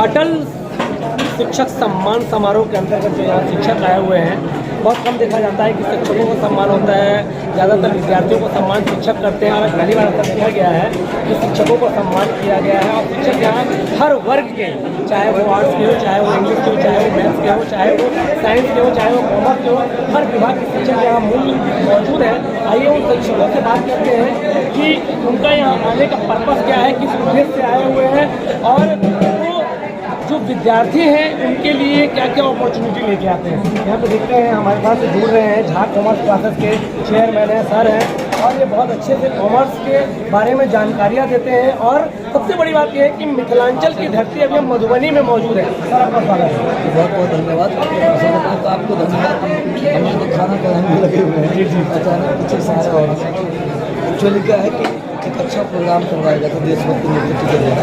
अटल शिक्षक सम्मान समारोह के अंतर्गत जो यहाँ शिक्षक आए हुए हैं, बहुत कम देखा जाता है कि शिक्षकों को सम्मान होता है। ज़्यादातर विद्यार्थियों को सम्मान शिक्षक करते हैं और पहली बार ऐसा देखा गया है कि शिक्षकों को सम्मान किया गया है। और शिक्षक यहाँ हर वर्ग के, चाहे वो आर्ट्स के हो, चाहे वो इंग्लिश के हो, चाहे वो मैथ्स के हो, चाहे वो साइंस के हो, चाहे वो कॉमर्स के हो, हर विभाग के शिक्षक यहाँ मौजूद है। आइए उन शिक्षकों से बात करते हैं कि उनका यहाँ आने का पर्पज़ क्या है, किस उद्देश्य से आए हुए हैं और जो विद्यार्थी हैं उनके लिए क्या क्या अपॉर्चुनिटी लेके आते हैं। यहाँ पे देखते हैं हमारे साथ जुड़ रहे हैं झा कॉमर्स क्लासेस के चेयरमैन हैं, सर हैं, और ये बहुत अच्छे से कॉमर्स के बारे में जानकारियाँ देते हैं। और सबसे बड़ी बात यह है कि मिथिलांचल की धरती अभी हम मधुबनी में मौजूद है। सर आपका स्वागत है। बहुत बहुत धन्यवाद। तो आपको धन्यवाद, हम तो खाना बनाने में लगे हुए हैं। जी अचानक पीछे सारा और एक्चुअली क्या है कि एक अच्छा प्रोग्राम करवाया गया था देशभक्ति नृत्य के लिए।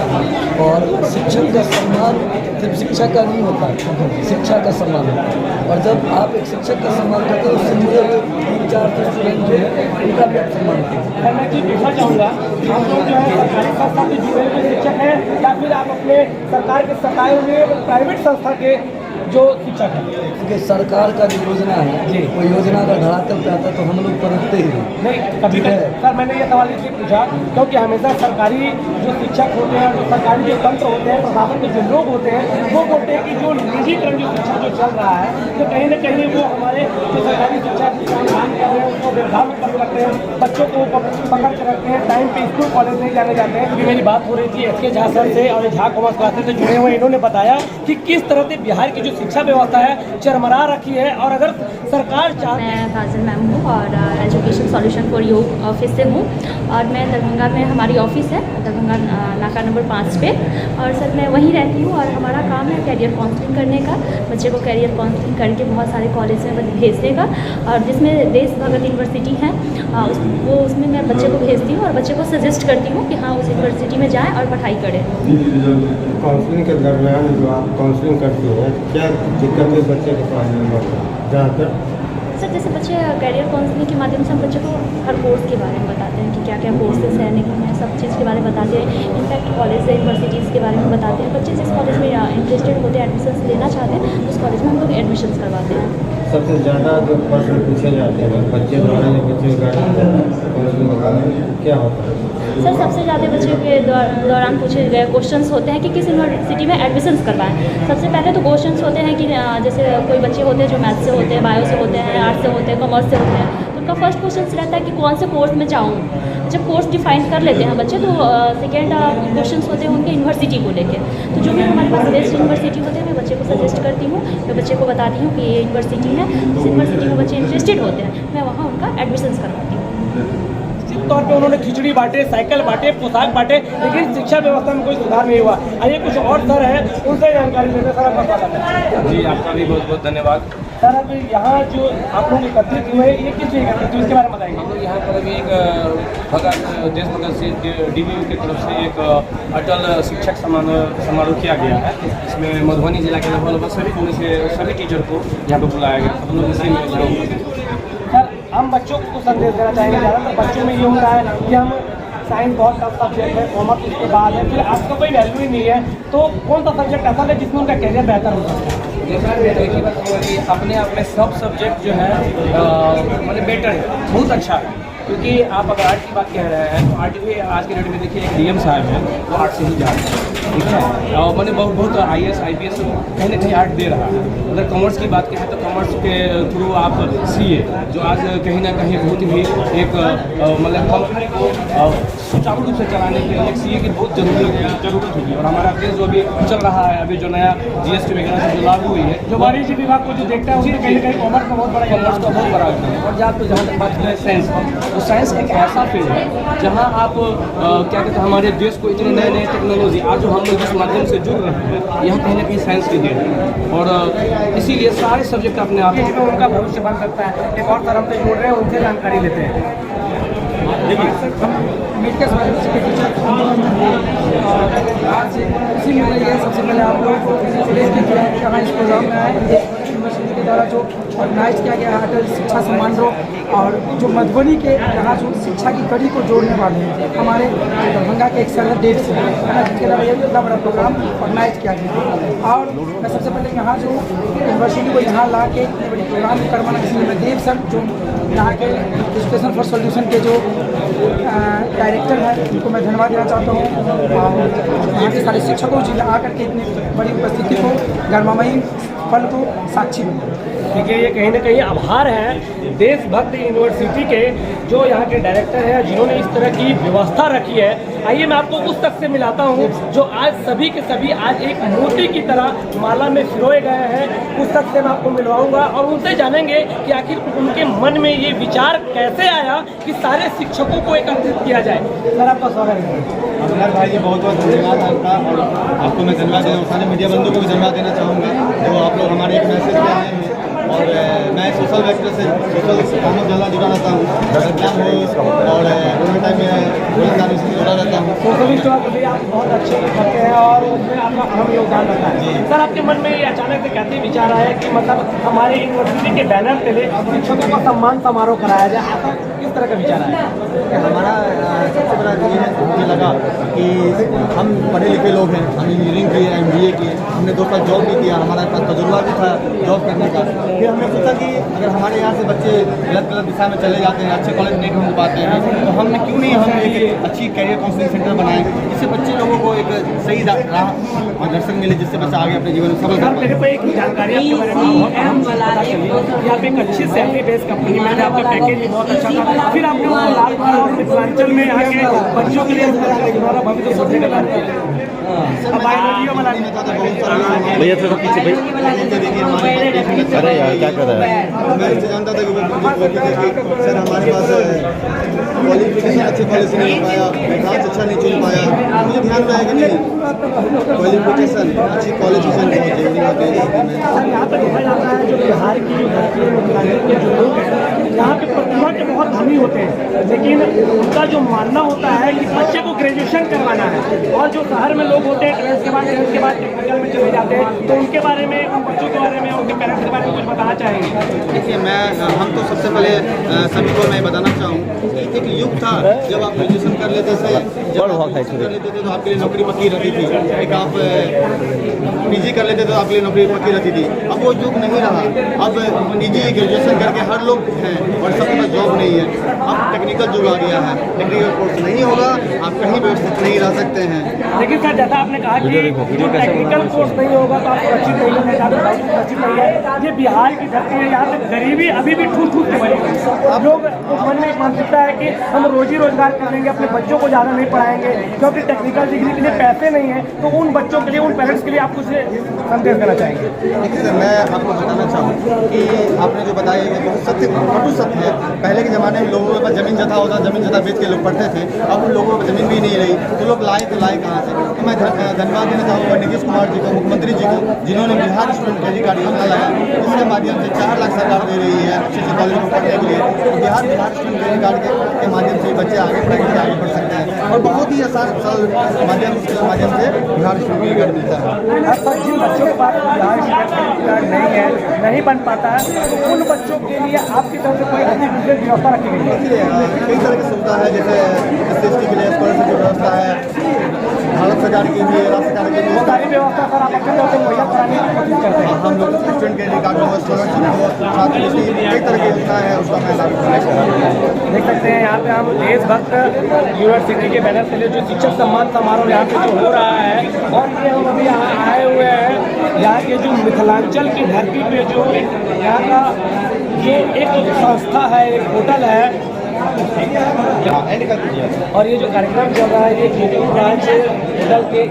और शिक्षक का सम्मान सिर्फ शिक्षा का नहीं होता है, शिक्षा का सम्मान होता है। और जब आप एक शिक्षक का सम्मान करते हो उससे जुड़े हुए 3-4 स्टूडेंट जो है उनका भी आप सम्मान करते हैं। मैं चीज़ पूछना चाहूँगा, आप लोग जो है सरकारी संस्था से जुड़े हुए शिक्षक हैं या फिर आप अपने सरकार के सताए हुए प्राइवेट संस्था के जो शिक्षक हैं? क्योंकि सरकार का जो योजना है वो योजना अगर धरातल पे आता है तो हम लोग पढ़ते ही नहीं कभी सर मैंने ये सवाल इसलिए पूछा क्योंकि हमेशा सरकारी जो शिक्षक होते हैं, जो सरकारी जो तंत्र होते हैं, प्रशासन के जो लोग होते हैं, वो बोलते हैं कि जो निजीकरण जो शिक्षा जो चल रहा है तो कहीं ना कहीं वो हमारे जो सरकारी शिक्षा काम कर रहे हैं उसको व्यवधान उत्पन्न करते हैं, बच्चों को पकड़ कर रखते हैं, टाइम पे स्कूल कॉलेज नहीं जाने जाते हैं। अभी मेरी बात हो रही थी एस.के. झा सर से और झा कॉमर्स क्लासेस से जुड़े हुए, इन्होंने बताया कि किस तरह से बिहार की जो शिक्षा व्यवस्था है चरमरा रखी है। और अगर सरकार मैं काजल मैम हूँ और एजुकेशन सॉल्यूशन फॉर योग ऑफिस से हूँ और मैं दरभंगा में हमारी ऑफिस है, दरभंगा नाका नंबर 5 पे। और सर मैं वहीं रहती हूँ और हमारा काम है कैरियर काउंसलिंग करने का, बच्चे को कैरियर काउंसलिंग करके बहुत सारे कॉलेज में भेजने का। और जिसमें देश भगत यूनिवर्सिटी है वो उसमें मैं बच्चे को भेजती हूँ और बच्चे को सजेस्ट करती हूँ कि हाँ उस यूनिवर्सिटी में जाएँ और पढ़ाई करें। काउंसलिंग के दरमियान जो आप काउंसलिंग करती हैं क्या दिक्कतें बच्चे के पास जहाँ पर? सर जैसे बच्चे कैरियर काउंसलिंग के माध्यम से हम बच्चे को हर कोर्स के बारे में बताते हैं कि क्या क्या कोर्सेज है, नहीं है, सब चीज़ के बारे में बताते हैं। इनफैक्ट कॉलेज से यूनिवर्सिटीज़ के बारे में बताते हैं। बच्चे जिस कॉलेज में इंटरेस्टेड होते हैं, एडमिशन लेना चाहते हैं, उस कॉलेज में हम लोग एडमिशन करवाते हैं। सबसे ज़्यादा जो प्रश्न पूछे जाते हैं बच्चे द्वारा या बच्चे क्या होता है? सर सबसे ज़्यादा बच्चे के दौरान पूछे गए क्वेश्चंस होते हैं कि किस यूनिवर्सिटी में एडमिशन्स करवाएं। सबसे पहले तो क्वेश्चंस होते हैं कि जैसे कोई बच्चे होते हैं जो मैथ्स से होते हैं, बायो से होते हैं, आर्ट्स से होते हैं, कॉमर्स से होते हैं, तो उनका फर्स्ट क्वेश्चन रहता है कि कौन से कोर्स में जाऊँ। जब कोर्स डिफाइन कर लेते हैं बच्चे तो सेकेंड क्वेश्चन होते हैं उनके यूनिवर्सिटी को लेकर। तो जो भी हमारे पास बेस्ट यूनिवर्सिटी होते हैं मैं बच्चे को सजेस्ट करती हूँ, मैं बच्चे को बताती हूँ कि ये यूनिवर्सिटी है, जिस यूनिवर्सिटी में बच्चे इंटरेस्टेड होते हैं मैं वहाँ उनका एडमिशन्स करवाती हूँ। तौर पे उन्होंने खिचड़ी बांटे, साइकिल बांटे, पोशाक बांटे, लेकिन शिक्षा व्यवस्था में कोई सुधार नहीं हुआ। आइए कुछ और सर हैं उनसे जानकारी लेते हैं। सर आपका स्वागत है। जी आपका भी बहुत बहुत धन्यवाद। सर अब यहाँ जो आप लोग एकत्रित हुए ये किस लिए एकत्रित हुए इसके बारे में बताएंगे? हम लोग यहाँ पर अभी एक देश भगत से DBU की तरफ से एक अटल शिक्षक समारोह किया गया है। इसमें मधुबनी जिला के लगभग सभी टीचर को यहाँ पर बुलाया गया। हम लोग इसी में लोग सर हम बच्चों को संदेश देना चाहेंगे, ज़्यादातर बच्चों में ये होता है कि हम साइंस बहुत टफ सब्जेक्ट है, कॉमर्स उसके बाद है, फिर आपका कोई वैल्यू ही नहीं है, तो कौन सा सब्जेक्ट ऐसा है जिसमें उनका कैरियर बेहतर हो सकता है? देखा तो एक ही बात होगा कि अपने आप में सब सब्जेक्ट जो है मतलब बेटर है, बहुत अच्छा है। क्योंकि आप अगर आर्ट की बात कह रहे हैं तो आर्ट भी आज के डेट में देखिए एक DM साहब है वो आर्ट से ही जा रहे हैं, ठीक है। और मैंने बहुत IAS IPS कहीं ना कहीं आर्ट दे रहा है। अगर कॉमर्स की बात करें तो कॉमर्स के थ्रू आप CA जो आज कहीं ना कहीं बहुत ही एक मतलब कंपनी को सुचारू रूप से चलाने के लिए CA की बहुत जरूरत होगी। और हमारा देश जो अभी चल रहा है, अभी जो नया GST वगैरह से जो लागू हुई है, जो वाणिज्य विभाग को जो देखता है उसमें कहीं ना कहीं कॉमर्स का बहुत बड़ा योगदान है। और जहाँ तक बात करें साइंस, तो साइंस एक ऐसा फील्ड है जहाँ आप क्या कहते हैं हमारे देश को इतने नए नए टेक्नोलॉजी आज जो हम लोग जिस माध्यम से जुड़ रहे हैं यहाँ कहीं ना कहीं साइंस की देन है। और इसीलिए सारे सब्जेक्ट अपने आप में उनका भविष्य बन सकता है। एक और तरफ से जुड़ रहे हैं, उनसे जानकारी लेते हैं। इसीलिए सबसे पहले आप लोग को इस प्रोग्राम में आए यूनिवर्सिटी के द्वारा जो ऑर्गेनाइज किया गया है अटल शिक्षा सम्मान ड्रॉप। और जो मधुबनी के यहाँ जो शिक्षा की कड़ी को जोड़ने वाले हैं हमारे दरभंगा के एक सरहद डेट से है ना, जिसके द्वारा ये इतना बड़ा प्रोग्राम ऑर्गेनाइज किया गया है। और मैं सबसे पहले यहाँ जो यूनिवर्सिटी को यहाँ ला के इतने बड़ी प्रोग्राम करवाना, इसमें मैं देव सर जो यहाँ के एजुकेशन फॉर सॉल्यूशन के जो डायरेक्टर हैं उनको मैं धन्यवाद देना चाहता हूँ। और यहाँ के सारे शिक्षकों जी आकर के इतनी बड़ी उपस्थिति को गर्मामयी पल को साक्षी बने। देखिए ये कहीं ना कहीं आभार है देशभक्त यूनिवर्सिटी के जो यहाँ के डायरेक्टर हैं जिन्होंने इस तरह की व्यवस्था रखी है। आइए मैं आपको उस तक से मिलाता हूँ जो आज सभी के सभी आज एक मोती की तरह माला में पिरोए गए हैं। उस तक से मैं आपको मिलवाऊंगा और उनसे जानेंगे कि आखिर उनके मन में ये विचार कैसे आया कि सारे शिक्षकों को एकत्रित किया जाए। सर आपका स्वागत है। अमर भाई जी बहुत बहुत धन्यवाद आपका, और आपको मैं धन्यवाद देना सारे मीडिया बंधुओं को भी धन्यवाद देना चाहूँगा जो आप लोग हमारे एक मैसेज पे आए हैं। और मैं सोशल वेक्टर से सोशल कामों ज़्यादा जुड़ा रहता हूँ, कैंप हो और कोरोना टाइम में रोजगार से जुड़ा रहता हूँ। सोशलिस्ट भी आप बहुत अच्छे करते हैं और उसमें आपका अहम योगदान रहता है। सर आपके मन में ये अचानक से कैसे विचार आया कि मतलब हमारे यूनिवर्सिटी के बैनर तले शिक्षकों का सम्मान समारोह कराया जाए, ऐसा किस तरह का विचार आया? हमारा सबसे बड़ा ये है, मुझे लगा कि हम पढ़े लिखे लोग हैं, हम इंजीनियरिंग किए, MBA किए, हमने 2 साल जॉब भी किया, हमारे पास तजुर्बा भी था जॉब करने का। फिर हमने सोचा कि अगर हमारे यहाँ से बच्चे गलत दिशा में चले जाते हैं, अच्छे कॉलेज नहीं ढूंढ पाते हैं, तो हमने क्यों नहीं हम एक अच्छी कैरियर काउंसलिंग सेंटर बनाए जिससे बच्चे लोगों को एक सही राह मार्गदर्शन मिले, जिससे बच्चा आगे अपने जीवन में सफल कर मेरे को एक जानकारी आपके बारे में बहुत अहम चीज़ पता चली कि आप एक अच्छी सैलरी बेस्ड कंपनी में, आपका पैकेज भी बहुत अच्छा था, फिर आपने उसको लाल बहादुर और मिथिलांचल में यहाँ के बच्चों के लिए हमारा भविष्य सोचने का काम किया। भैया थोड़ा पीछे भाई, अरे यार क्या कर रहा है। मैं इससे जानता था कि सर हमारे पास क्वालिफिकेशन अच्छे कॉलेज से नहीं हो पाया, ब्रांच अच्छा नहीं चुन पाया, मुझे ध्यान में आया कि नहीं क्वालिफिकेशन अच्छी कॉलेज की चुननी बहुत जरूरी होती है। सर यहाँ पर देखा जाता है जो बिहार की उत्तराखंड के जो लोग हैं यहाँ पे प्रतिभा के बहुत धनी होते हैं, लेकिन उनका जो मानना होता है कि बच्चे को ग्रेजुएशन करवाना है, और जो शहर में लोग होते हैं 12th के बाद टेक्निकल में चले जाते हैं, तो उनके बारे में, उन बच्चों के बारे में, उनके पेरेंट्स के बारे में कुछ बताना चाहेंगे? देखिए हम तो सबसे पहले सभी को मैं बताना चाहूँ कि एक युग था जब आप ग्रेजुएशन कर लेते थे, तो आपके लिए नौकरी पक्की रहती थी, एक आप PG कर लेते तो आपके लिए नौकरी पक्की रहती थी। अब वो युग नहीं रहा, अब PG ग्रेजुएशन करके हर लोग हैं और सबके पास जॉब नहीं है। अब टेक्निकल युग आ गया है, टेक्निकल कोर्स नहीं होगा आप कहीं व्यवस्थित नहीं रह सकते हैं। लेकिन सर जैसा आपने कहा कि जो टेक्निकल कोर्स नहीं होगा तो आप सुरक्षित नहीं होंगे, सुरक्षित नहीं है। ये बिहार की धरती है, यहाँ पे गरीबी अभी भी ठूस ठूस के बनी है। लोग मन में एक मानसिकता है कि हम रोजी रोजगार करेंगे, अपने बच्चों को ज़्यादा नहीं पढ़ाएंगे क्योंकि टेक्निकल डिग्री के लिए पैसे नहीं है। तो उन बच्चों के लिए, उन पेरेंट्स के लिए आप कुछ संदेश देना चाहेंगे? देखिए सर मैं आपको बताना चाहूँ कि आपने जो बताया कि बहुत सत्य, कटु सत्य है। पहले के ज़माने में लोगों के पास ज़मीन जथा होता, ज़मीन जथा बेच के लोग पढ़ते थे, अब उन लोगों को ज़मीन भी नहीं रही तो लोग लाए कहाँ से? तो मैं धन्यवाद देना चाहूँगा नीतीश कुमार जी को, मुख्यमंत्री जी को, जिन्होंने बिहार स्टूडेंट क्रेडिट कार्ड योजना लगाया, जिसके माध्यम से 4 लाख सरकार दे रही है अच्छे अच्छे कॉलेज में पढ़ने के लिए। तो बिहार स्टूडेंट क्रेडिट कार्ड के माध्यम से बच्चे आगे पढ़ के आगे बढ़ सकते हैं और बहुत ही आसान माध्यम से बिहार स्टूडेंट क्रेडिट कार्ड मिलता है। जिन बच्चों के पास बिहार स्टूडेंट कार्ड नहीं है, नहीं बन पाता है, तो उन बच्चों के लिए आपकी तरफ से कोई ऐसी विशेष व्यवस्था रखी गई है? देखिए कई तरह की सुविधा है, जैसे SC/ST के लिए स्कॉलरशिप की व्यवस्था है, भारत सरकार की भी है, राज्य सरकार की भी। वो सारी व्यवस्था सर आप अपनी तरफ से मुहैया कराने की कोशिश करते हैं? हम लोग स्टूडेंट क्रेडिट कार्ड हो, स्कॉलरशिप हो, छात्रवृत्ति, कई तरह की योजना है, उसका मैं लागू करना। देख सकते हैं यहाँ पे हम देशभक्त यूनिवर्सिटी के बैनर तले जो शिक्षक सम्मान समारोह यहाँ पे जो हो रहा है, और ये हम अभी यहाँ आए हुए हैं यहाँ के जो मिथिलांचल की धरती पे जो यहाँ का जो एक संस्था है, एक होटल है, और ये जो कार्यक्रम चल रहा है ये गोकुल ब्रांच होटल के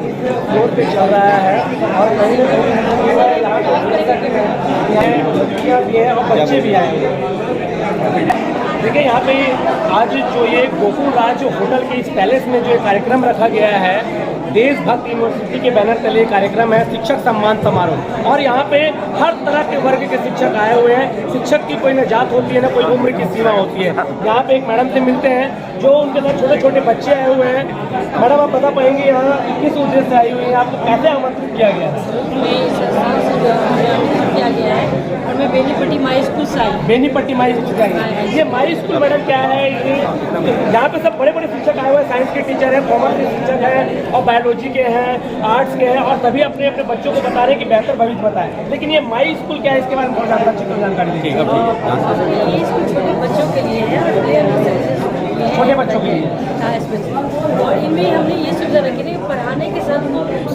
फ्लोर पे चल रहा है, और कहीं ना कहीं यहाँ लड़कियाँ भी हैं और बच्चे भी आए हैं। देखिए यहाँ पे आज जो ये गोकुल राज होटल के इस पैलेस में जो कार्यक्रम रखा गया है, देशभक्त यूनिवर्सिटी के बैनर तले कार्यक्रम है शिक्षक सम्मान समारोह, और यहाँ पे हर तरह के वर्ग के शिक्षक आए हुए हैं। शिक्षक की कोई न जात होती है, न कोई उम्र की सीमा होती है। यहाँ पे एक मैडम से मिलते हैं जो उनके साथ छोटे छोटे बच्चे आए हुए हैं। मैडम आप बता पाएंगे यहाँ किस उद्देश्य से आई हुई है, आपको कैसे आमंत्रित किया गया है? मैं संस्थान से किया गया है और मैं Benipatti my school Benipatti my school जाएंगे। ये माई स्कूल मैडम क्या है, ये यहाँ पे सब बड़े बड़े शिक्षक आए हुए हैं, साइंस के टीचर हैं, कॉमर्स के शिक्षक हैं और बायोलॉजी के हैं, आर्ट्स के हैं, और सभी अपने अपने बच्चों को बता रहे हैं कि बेहतर भविष्य बताएं। लेकिन ये माई स्कूल क्या है, इसके बारे में बहुत ज़्यादा अच्छी जानकारी दीजिएगा। ये स्कूल छोटे बच्चों के लिए है, छोटे बच्चों के लिए और इनमें हमने ये सुविधा रखी है पढ़ाने के साथ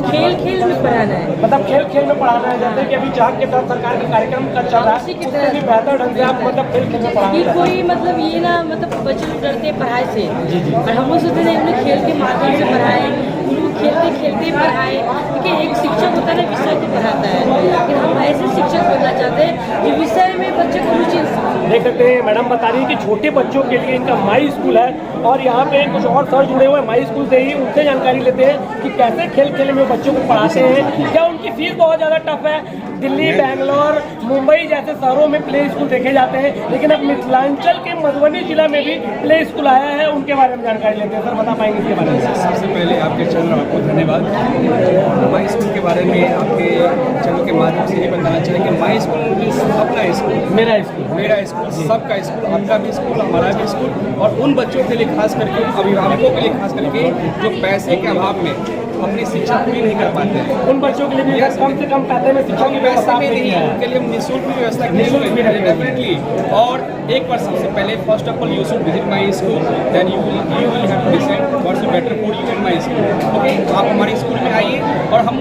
खेल खेल में पढ़ाना है। मतलब खेल खेल में पढ़ाना है, जैसे कि अभी चाक के तहत सरकार के कार्यक्रम का चल रहा है, उससे भी बेहतर ढंग से आप मतलब खेल खेल में पढ़ाना कि कोई मतलब ये ना मतलब बच्चे लोग डरते हैं पढ़ाई से, और हम लोग सोचते हैं हमने खेल के माध्यम से पढ़ाएं, उनको खेलते खेलते पढ़ाएं, क्योंकि एक शिक्षक होता है ना विषय को पढ़ाता है, लेकिन हम ऐसे शिक्षक बनना चाहते हैं कि विषय में बच्चे को रुचि। देख सकते हैं मैडम बता रही है कि छोटे बच्चों के लिए इनका माई स्कूल है, और यहाँ पे कुछ और सर जुड़े हुए हैं माई स्कूल से ही, उनसे जानकारी लेते हैं कि कैसे खेल खेल में बच्चों को पढ़ाते हैं। क्या उनकी फीस बहुत ज़्यादा टफ है? दिल्ली, बैंगलोर, मुंबई जैसे शहरों में प्ले स्कूल देखे जाते हैं, लेकिन अब मिथिलांचल के मधुबनी जिला में भी प्ले स्कूल आया है, उनके बारे में जानकारी लेते हैं। सर बता पाएंगे इसके बारे में? सबसे पहले आपके चैनल आपको धन्यवाद। माई स्कूल के बारे में आपके चैनल के माध्यम से ये बताना चाहिए कि माई स्कूल अपना स्कूल, मेरा स्कूल, सबका स्कूल, आपका भी स्कूल, हमारा भी स्कूल, और उन बच्चों के लिए खास करके, अभिभावकों के लिए खास करके जो पैसे के अभाव में अपनी शिक्षा पूरी नहीं कर पाते हैं, उन बच्चों के लिए भी कम से कम पैसे में शिक्षा की व्यवस्था में नहीं है, उनके लिए हम निःशुल्क भी व्यवस्था की है डेफिनेटली। और एक बार सबसे पहले first of all you should visit my school, then you will have to decide what's better for you in my school. Okay, आप हमारे स्कूल में आइए, और हम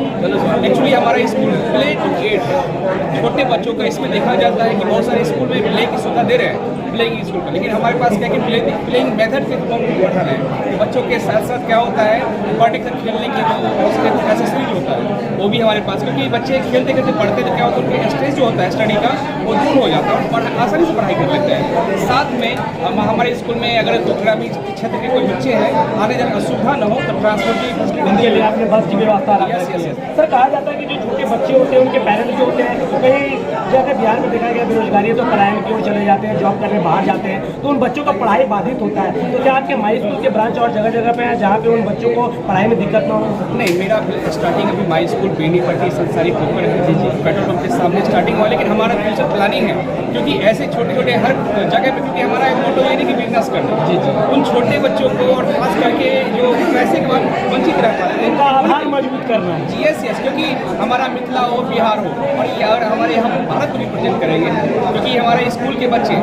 एक्चुअली हमारा स्कूल प्ले टू 8 है, छोटे बच्चों का इसमें देखा जाता है कि बहुत सारे स्कूल में प्ले की सुविधा दे रहे हैं, प्लेइंग स्कूल का, लेकिन हमारे पास क्या है कि प्लेइंग मेथड के थ्रू हम पढ़ा रहे हैं। बच्चों के साथ साथ क्या होता है, पार्टिकुलर खेलने के जो उसके एसेसरीज होता है वो भी हमारे पास, क्योंकि बच्चे खेलते खेलते पढ़ते तो क्या होता है उनके स्ट्रेस जो होता है स्टडी का वो दूर हो जाता है और आसानी से पढ़ाई कर लेते हैं। साथ में हमारे स्कूल में अगर ग्रामीण क्षेत्र के कोई बच्चे हैं, आने जाने असुविधा न हो तो ट्रांसपोर्ट की उनके लिए आपने बस की व्यवस्था रखी है। सर कहा जाता है कि जो छोटे बच्चे होते हैं उनके पेरेंट्स जो होते हैं, कहीं जैसे बिहार में देखा गया बेरोजगारी है तो पढ़ाई की ओर चले जाते हैं, जॉब करने बाहर जाते हैं, तो उन बच्चों का पढ़ाई बाधित होता है। तो क्या आपके माई स्कूल के ब्रांच और जगह जगह पे हैं जहाँ पे उन बच्चों को पढ़ाई में दिक्कत न हो? नहीं, मेरा स्टार्टिंग अभी माई स्कूल बेनीपट्टी संसारी पोखर है, पेट्रोल पंप के सामने स्टार्टिंग हुआ, लेकिन हमारा फ्यूचर प्लानिंग है, क्योंकि ऐसे छोटे छोटे हर जगह पे, क्योंकि हमारा एक मोटो ये नहीं कि बिजनेस करना, उन छोटे बच्चों को और खास करके जो पैसे के बाद वंचित रह पाते हैं उनका आधार मजबूत करना है। यस, क्योंकि हमारा मिथिला हो, बिहार हो, और ये और हमारे हम भारत को रिप्रेजेंट करेंगे, क्योंकि हमारे स्कूल के बच्चे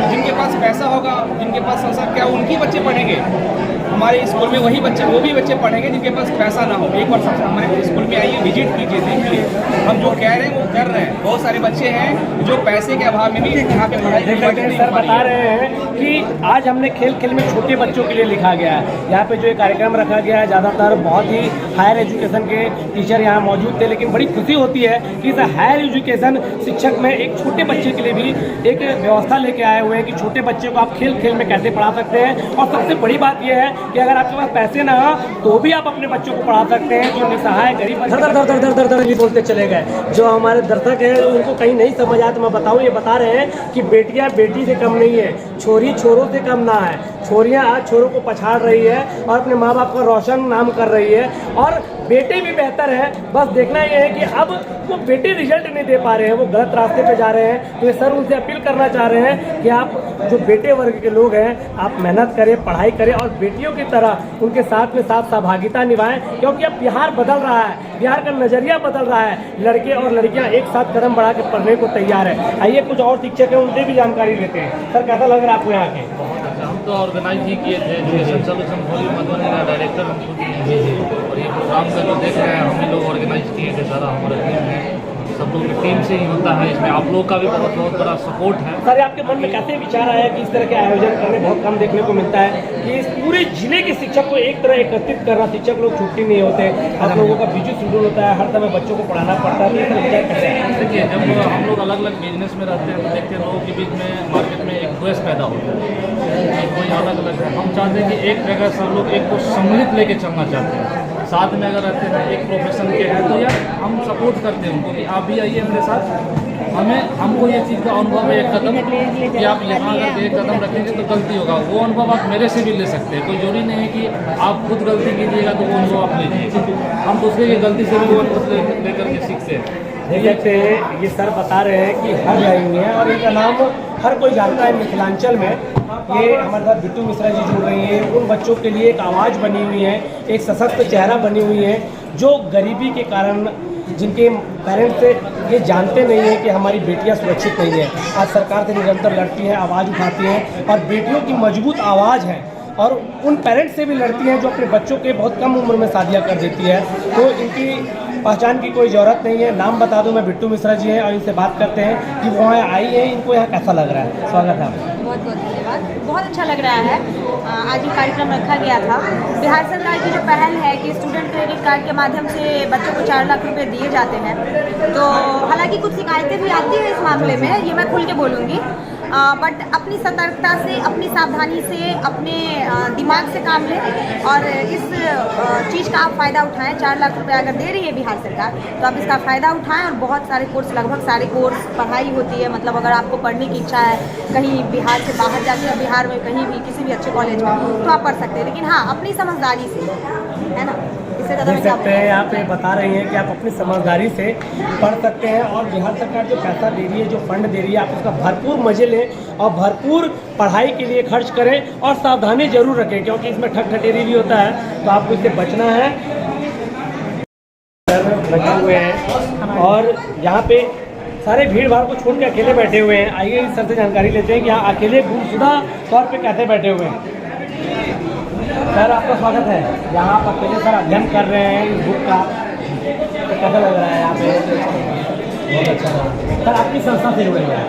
जिनके पास पैसा होगा, जिनके पास संसार क्या उनकी बच्चे पढ़ेंगे हमारे स्कूल में, वही बच्चे वो भी बच्चे पढ़ेंगे जिनके पास पैसा ना हो। एक बार सबसे हमारे स्कूल में आइए, विजिट कीजिए, देखिए हम जो कह रहे हैं वो कर रहे हैं। बहुत सारे बच्चे हैं जो पैसे के अभाव में भी यहाँ पे पढ़ाई सर बता रहे हैं कि आज हमने खेल खेल में छोटे बच्चों के लिए लिखा गया है। यहाँ पे जो ये कार्यक्रम रखा गया है, ज़्यादातर बहुत ही हायर एजुकेशन के टीचर यहाँ मौजूद थे, लेकिन बड़ी खुशी होती है कि इस हायर एजुकेशन शिक्षक में एक छोटे बच्चे के लिए भी एक व्यवस्था लेके आए हुए हैं कि छोटे बच्चे को आप खेल खेल में कैसे पढ़ा सकते हैं। और सबसे बड़ी बात यह है कि अगर आपके पास पैसे ना हो तो भी आप अपने बच्चों को पढ़ा सकते हैं। जो निसहाय गरीब दर बोलते चले गए, जो हमारे दर्शक हैं उनको कहीं नहीं समझ आया तो मैं बताऊं, ये बता रहे हैं कि बेटियां बेटी से कम नहीं है, छोरी छोरों से कम ना है। छोरियां आज छोरों को पछाड़ रही है और अपने माँ बाप का रोशन नाम कर रही है, और बेटे भी बेहतर है। बस देखना ये है कि अब वो बेटे रिजल्ट नहीं दे पा रहे हैं, वो गलत रास्ते पे जा रहे हैं। तो ये सर उनसे अपील करना चाह रहे हैं कि आप जो बेटे वर्ग के लोग हैं, आप मेहनत करें, पढ़ाई करें और बेटियों की तरह उनके साथ में साथ सहभागिता निभाएं, क्योंकि अब बिहार बदल रहा है, बिहार का नज़रिया बदल रहा है। लड़के और लड़कियां एक साथ कदम बढ़ा के पढ़ने को तैयार है। आइए कुछ और शिक्षक हैं उनसे भी जानकारी लेते हैं। सर कैसा लग रहा है आपको यहाँ के? हम तो ऑर्गेनाइज ही किए थे, एजुकेशन सोल्यूशन मधुबनी का डायरेक्टर हम खुद ही हैं, और ये प्रोग्राम का जो देख रहे हैं हम ही लोग ऑर्गेनाइज किए थे, सारा हमारा टीम है, सब लोग की टीम से ही होता है। इसमें आप लोग का भी बहुत बहुत बड़ा सपोर्ट है। सर आपके मन में कैसे विचार आया कि इस तरह के आयोजन करने बहुत कम देखने को मिलता है कि इस पूरे जिले के शिक्षक को एक तरह एकत्रित करना? शिक्षक लोग छुट्टी नहीं होते, आप लोगों का बिजी शेड्यूल होता है, हर समय बच्चों को पढ़ाना पड़ता है, देखिए जब हम लोग अलग अलग बिजनेस में रहते हैं तो देखते हैं लोगों के बीच में मार्केट में एक द्वेष पैदा होता है, कोई अलग अलग है। हम चाहते हैं कि एक जगह सब लोग एक को सम्मिलित लेके चलना चाहते हैं, साथ में अगर रहते हैं एक प्रोफेशन के हैं तो यार हम सब सपोर्ट करते हैं उनको कि आप भी आइए मेरे साथ, हमको ये चीज़ का अनुभव है एक कदम कि आप यहाँ अगर एक कदम रखेंगे तो गलती होगा, वो अनुभव आप मेरे से भी ले सकते हैं। कोई जरूरी नहीं है कि आप खुद गलती कीजिएगा तो वो अनुभव आप लीजिए, हम दूसरे की गलती से भी वो अनुभव लेकर के सीखते हैं। देख सकते हैं ये सर बता रहे हैं कि हर आई हुई हैं और इनका नाम हर कोई जानता है मिथिलांचल में। ये हमारे साथ बिट्टू मिश्रा जी जुड़ रही हैं, उन बच्चों के लिए एक आवाज़ बनी हुई है, एक सशक्त चेहरा बनी हुई है, जो गरीबी के कारण जिनके पेरेंट्स ये जानते नहीं हैं कि हमारी बेटियां सुरक्षित नहीं है। आज सरकार से निरंतर लड़ती हैं, आवाज़ उठाती हैं और बेटियों की मजबूत आवाज़ है और उन पेरेंट्स से भी लड़ती हैं जो अपने बच्चों के बहुत कम उम्र में शादियां कर देती है। तो इनकी पहचान की कोई ज़रूरत नहीं है। नाम बता दूं, मैं बिट्टू मिश्रा जी हैं और इनसे बात करते हैं कि वो यहाँ आई हैं, इनको यहाँ कैसा लग रहा है। स्वागत है आपका। बहुत बहुत धन्यवाद। बहुत अच्छा लग रहा है। आज ये कार्यक्रम रखा गया था। बिहार सरकार की जो पहल है कि स्टूडेंट क्रेडिट कार्ड के माध्यम से बच्चों को 4 लाख रुपए दिए जाते हैं, तो हालांकि कुछ शिकायतें भी आती हैं इस मामले में, ये मैं खुल के बोलूँगी, बट अपनी सतर्कता से, अपनी सावधानी से, अपने दिमाग से काम लें और इस चीज़ का आप फ़ायदा उठाएं। 4 लाख रुपए अगर दे रही है बिहार सरकार तो आप इसका फ़ायदा उठाएं और बहुत सारे कोर्स, लगभग सारे कोर्स पढ़ाई होती है। मतलब अगर आपको पढ़ने की इच्छा है, कहीं बिहार से बाहर जाके या बिहार में कहीं भी किसी भी अच्छे कॉलेज में, तो आप पढ़ सकते हैं, लेकिन हाँ अपनी समझदारी से, है ना। देख सकते हैं यहाँ पे बता रही हैं कि आप अपनी समझदारी से पढ़ सकते हैं और बिहार सरकार जो पैसा दे रही है, जो फंड दे रही है, आप उसका भरपूर मजे लें और भरपूर पढ़ाई के लिए खर्च करें और सावधानी जरूर रखें, क्योंकि इसमें ठग ठटेरी भी होता है, तो आपको इससे बचना है। लगे हुए हैं और यहाँ पे सारे भीड़ भाड़ को छोड़ के अकेले बैठे हुए हैं। आइए इस सर से जानकारी लेते हैं कि यहाँ अकेले गुमशुदा तौर पे कैसे बैठे हुए हैं। सर आपका स्वागत है। यहाँ आप अकेले सर अध्ययन कर रहे हैं इस बुक का, तो कैसा लग रहा है यहाँ पे? बहुत अच्छा लगा। सर आपकी संस्था से जुड़े हुए हैं?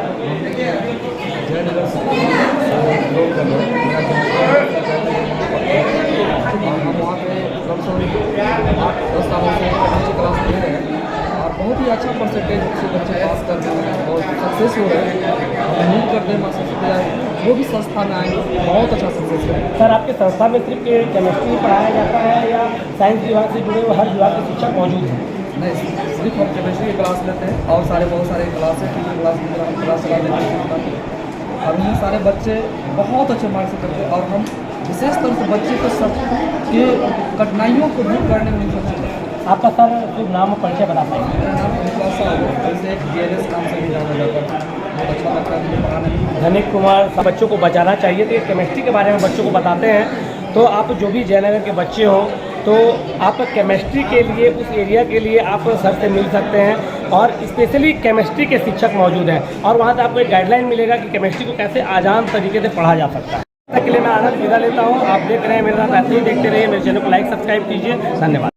हम वहाँ पे कम से कम 8-10 सालों से अच्छी क्लास दे रहे हैं और बहुत ही अच्छा परसेंटेज से बच्चे पास कर रहे हैं और सक्सेस हो रहे हैं। हम उम्मीद करते हैं मास्टर वो भी संस्था में आएंगे, बहुत अच्छा सक्सेस है। सर आपके संस्था में सिर्फ केमिस्ट्री पढ़ाया जाता है या साइंस विभाग से जुड़े हुए हर विभाग के शिक्षक मौजूद हैं? नहीं, सिर्फ हम केमिस्ट्री की क्लास लेते हैं और बहुत सारे क्लास है, टीचर क्लास की हम क्लास चला देते हैं और उन्हें सारे बच्चे बहुत अच्छे मार्क्स से करते हैं और हम विशेष तौर से बच्चे को सब के कठिनाइयों को दूर करने में सक्षम हैं। आपका सर शुभ नाम और परिचय बता पाएंगे? मेरा नाम अनिल साहब है, जैसे DLS नाम से भी जाना जाता है। बहुत अच्छा लगता है मुझे पढ़ाने में। धनिक कुमार, सब बच्चों को बचाना चाहिए, तो ये केमिस्ट्री के बारे में बच्चों को बताते हैं। तो आप जो भी जयनगर के बच्चे हो तो आप केमिस्ट्री के लिए उस एरिया के लिए आप सर से मिल सकते हैं और स्पेशली केमिस्ट्री के शिक्षक मौजूद हैं और वहाँ से आपको एक गाइडलाइन मिलेगा कि केमिस्ट्री को कैसे आसान तरीके से पढ़ा जा सकता है। तब तक के लिए मैं आनंद विदा लेता हूँ। आप देख रहे हैं मेरे साथ, ऐसे ही देखते रहिए। मेरे चैनल को लाइक सब्सक्राइब कीजिए। धन्यवाद।